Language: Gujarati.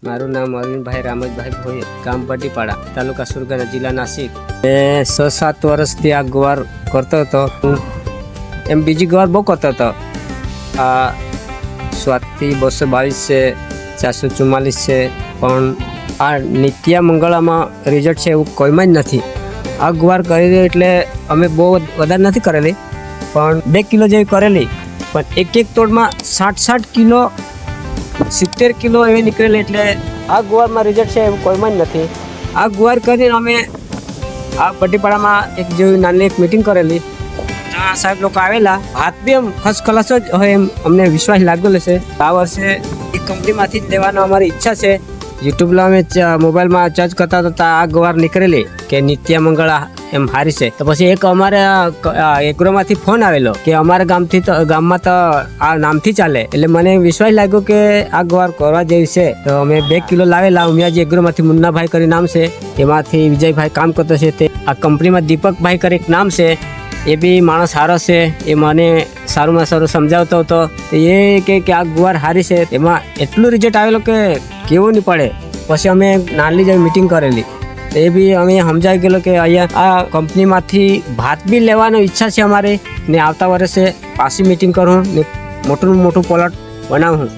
મારું નામ અરવિંદભાઈ રામજભાઈ ભોઈ, ગામ પટીપાડા, તાલુકા સુરગાણા, જિલ્લા નાસિક. મેં 6-7 વર્ષથી આ ગુવાર કરતો હતો. એમ બીજી ગુવાર બહુ કરતો હતો. આ સ્વાતિ 222 છે, 444 છે, પણ આ નિત્યા મંગળામાં રિઝલ્ટ છે એવું કોઈમાં જ નથી. આ ગુવાર કરી એટલે અમે બહુ વધારે નથી કરેલી, પણ 2 કિલો જેવી કરેલી, પણ એક તોડમાં 60 કિલો 70 કિલો એવી નીકળેલી. એટલે આ ગુવારમાં રિઝલ્ટ છે એવું કોઈમાં જ નથી. આ ગુવાર કરીને અમે આ પટીપાડામાં એક જેવી નાની એક મિટિંગ કરેલી. આ સાહેબ લોકો આવેલા, હાથ બી એમ ફર્સ્ટ ક્લાસ જ હોય એમ અમને વિશ્વાસ લાગેલો છે. આ વર્ષે એક કંપનીમાંથી જ લેવાનો અમારી ઈચ્છા છે. યુટ્યુબમાં અમે મોબાઈલમાં ચાર્જ કરતા હતા, આ ગુવાર નીકળેલી કે નિત્યા મંગળા એમ હારી છે. તો પછી એક અમારે એગ્રોમાંથી ફોન આવેલો કે અમારા ગામમાં તો આ નામથી ચાલે. એટલે મને વિશ્વાસ લાગ્યો કે આ ગુવાર કરવા જેવી છે. તો અમે 2 કિલો લાવેલા. ઉમિયાજી એગ્રોમાંથી મુન્નાભાઈ કરી નામ છે, એમાંથી વિજયભાઈ કામ કરતો છે. તે આ કંપનીમાં દીપકભાઈ કરી એક નામ છે, એ બી માણસ સારો છે. એ મને સારું સમજાવતો હતો. એ કે આ ગુવાર હારી છે. એમાં એટલું રિઝલ્ટ આવેલો કે કેવું નહીં પડે. પછી અમે નાની જેવી મિટિંગ કરેલી. એ બી અમે સમજાવી ગયેલો કે અહીંયા આ કંપનીમાંથી ભાત બી લેવાની ઈચ્છા છે અમારી. ને આવતા વર્ષે પાછી મિટિંગ કરું ને મોટું પ્લોટ બનાવું.